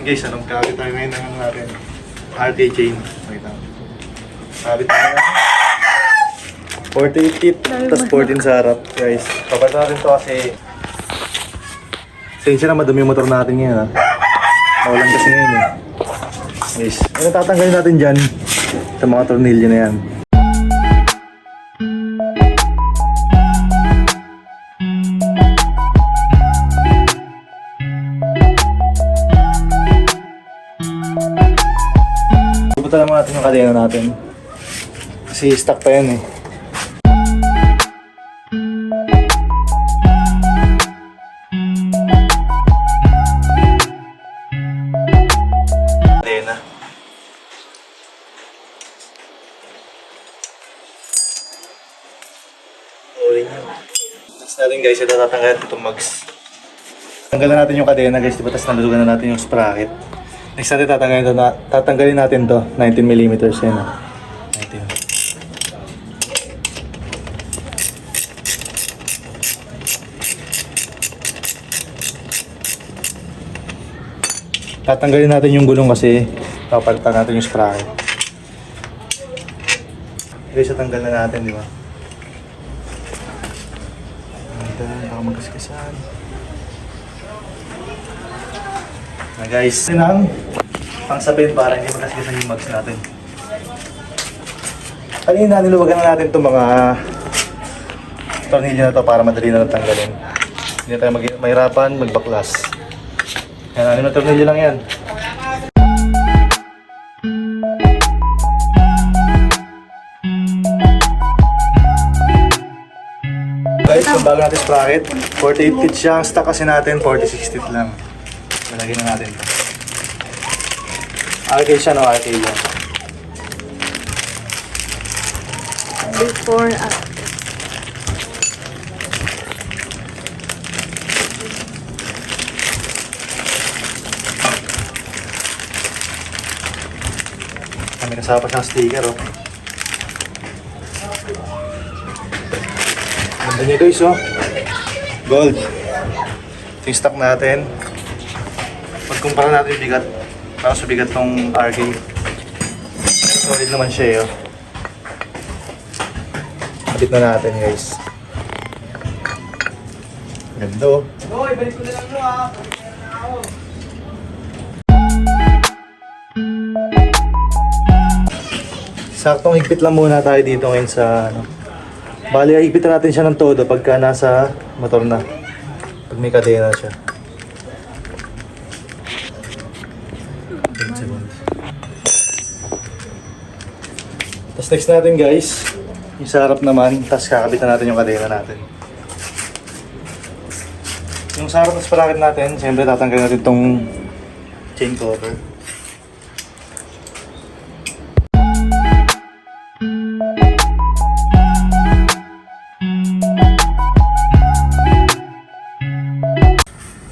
Guys, anong kabit tayo ngayon ng natin? RT chain. Wait lang. Kabit tayo ng 48 feet, tapos 14 sa harap. Guys, papat natin to kasi sensya na madumi yung motor natin ngayon ha. Maulan kasi ngayon eh. Guys, ano tatanggalin natin dyan? Sa mga tornilyo na yan. Pupunta naman natin yung kadena natin. Kasi stuck pa yan eh. Kadena. Uling yan. Next natin guys, ito tatanggalin itong mags. Tanggalan natin yung kadena guys, diba? Tapos nalulugan na natin yung sprocket. Next natin tatanggalin natin to 19mm yan ha. 19. Tatanggalin natin yung gulong kasi papalitan natin yung sprocket. Guys, tatanggal na natin, di ba? Baka magkaskasan. Na guys, yun ang pangsapin para hindi magkaskasan yung mags natin. Kanina niluwagan na natin itong mga tornilyo na to para madali na lang tanggalin. Hindi tayo mahirapan magbaklas. Yan, 6 na tornilyo lang yan. Guys, kung bago natin sprocket, 48 feet siya. Ang stock kasi natin, 46 feet lang. Lalagyan na natin ito. RK siya, no? RK yan. Before, after. Kami kasama pa siyang sticker, oh. Ganda niya guys, oh. Gold. Ito yung stock natin. Pagkumpara natin yung bigat, parang subigat tong RK. Solid naman siya, eh, oh. Kapit na natin guys. Ganda, oh. Boy, balik ko na lang mo ha. Saktong higpit lang muna tayo dito ngayon sa ano. Bali, higpitan natin siya ng todo pagka nasa motor na. Pag may kadena siya. 10 seconds. Tapos next natin guys, yung sa harap naman, tapos kakabitan natin yung kadena natin. Yung sa harap na sprocket natin, siyempre tatanggalin natin itong chain cover.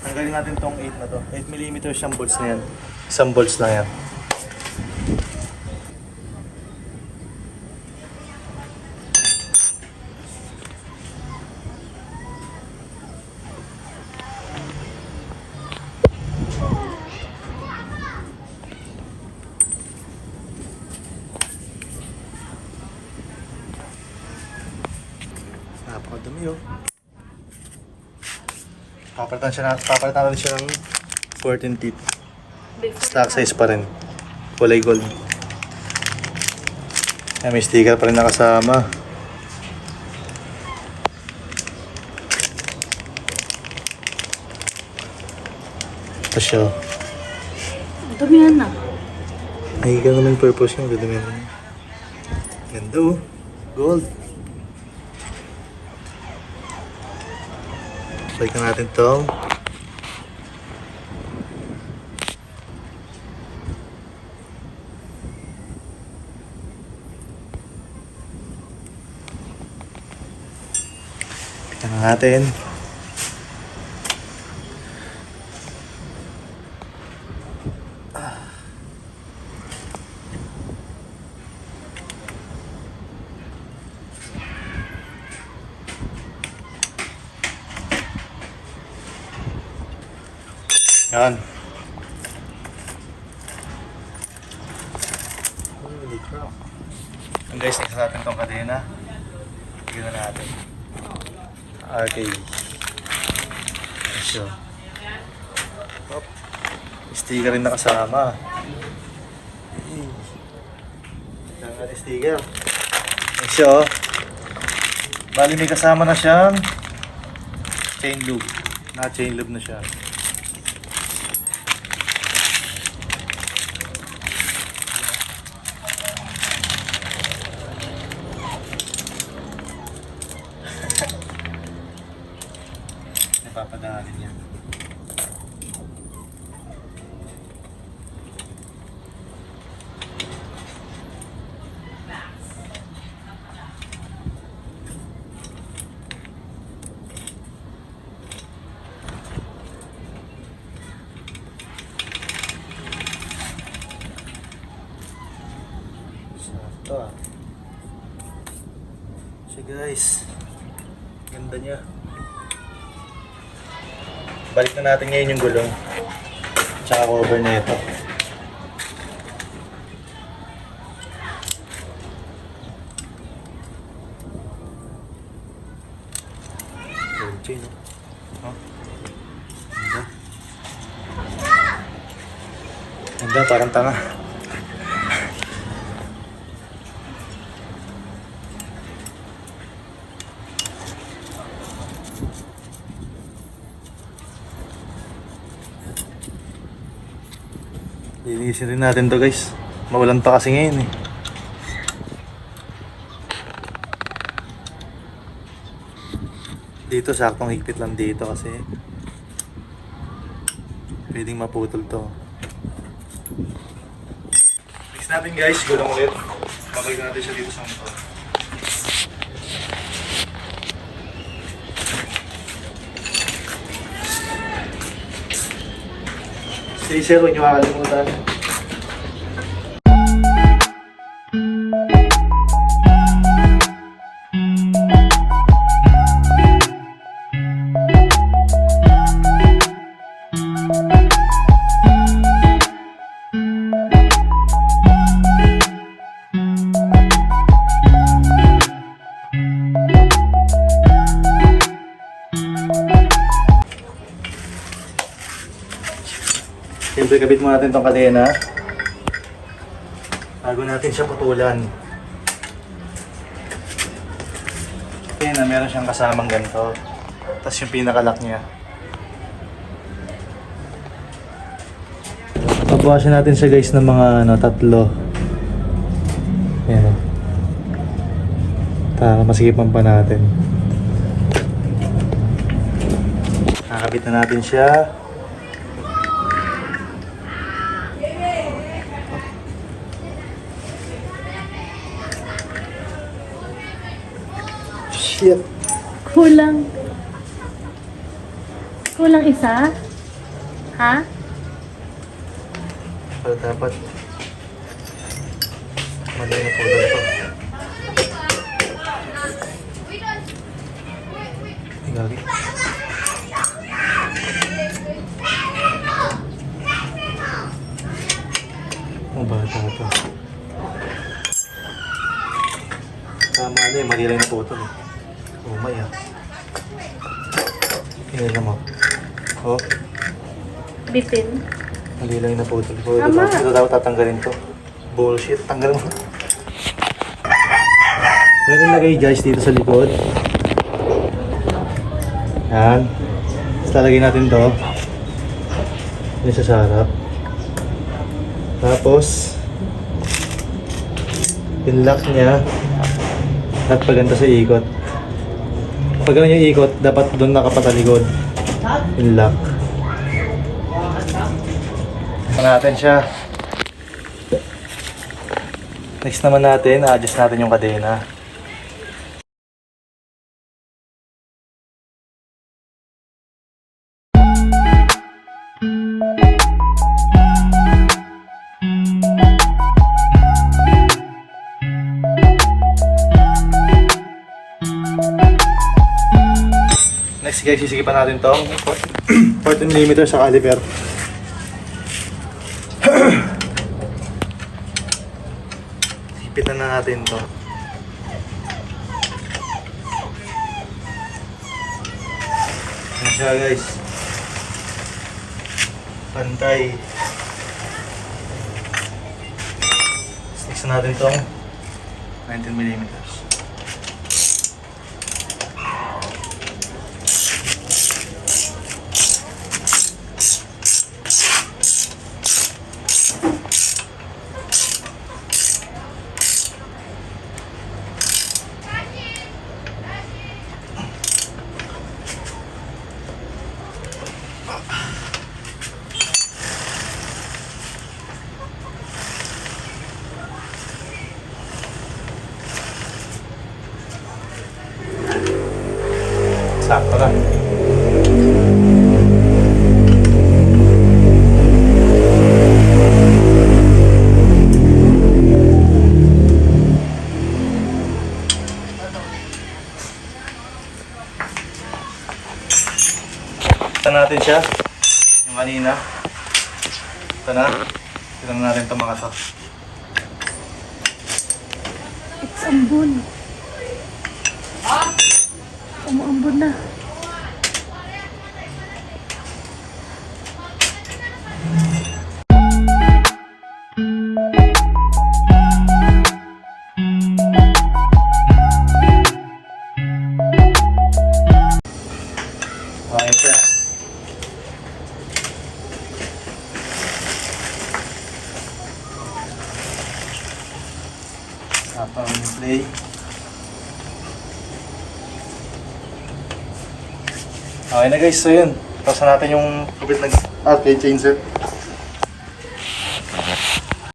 Tanggalin natin tong 8 na to. 8mm siyang bolts na yan. Isang bolts lang yan. Napakadumi, oh. Papalitan natin siya ng 14 teeth. Stock size pa rin. Kulay gold. May sticker pa rin nakasama. Ito siya. Dumihan na. Nakikita naman yung purpose yung ganda. Ganda, oh. Gold. Balikan natin to. Balikan natin. Yan. Ang guys, next natin tong kadena. Tignan na natin. Okay. So. Hop. Sticker rin nakasama. Ang ating sticker. So, bali may kasama na siyang chain loop. Naka-chain loop na siya. Napapadaanin yan. Sakto ah. So guys, ganda niya. Balik na natin ngayon yung gulong. Tsaka cover na ito. Dolce, no? Oh. Ganda. Ganda, parang tanga. Linisin rin natin to guys. Maulan pa kasi ngayon eh. Dito saktong higpit lang dito kasi pwedeng maputol to. Fix natin guys, gulong ulit. Babalik natin siya dito sa motor. Stay sir, huwag niyo makakalimutan. Siyempre, kabit muna natin itong kadena bago natin siya putulan. Kaya na meron siyang kasamang ganito. Tapos yung pinakalock niya. Pabawasan natin siya guys ng mga tatlo. Ayan. Masigipan pa natin. Nakakabit na natin siya. Shit. Kulang. Kulang isa? Ha? Pero dapat mali na po doon to. Ay, gagi. Ang bata to. Tama na eh, mali lang na po ito eh. Umay ah. Tingnan mo. Oh, Bitin. mali lang na po ito. So, Tama. ito dapat tatanggalin to. Bullshit, tanggal mo. Meron lagay guys dito sa likod. Yan. Tapos lalagay natin to. Yan sa sarap. Tapos, yung lock niya at paganda sa ikot. Pag ganun yung ikot, dapat doon nakapatalikod. Yung lock. Natin siya. Next naman natin, adjust natin yung kadena. Next guys, sisigipan natin tong 14mm sa caliper. Gigipitan na natin to. Yan siya guys. Pantay. Sticks na natin tong 19mm. Sakto lang. Ito natin siya. Yung kanina. Ito na. Tignan natin ito mga to. It's ambon. Umuambon na. Okay siya. Tapang play. Okay na guys, so yun. Tapos na natin yung kubit ng chain set.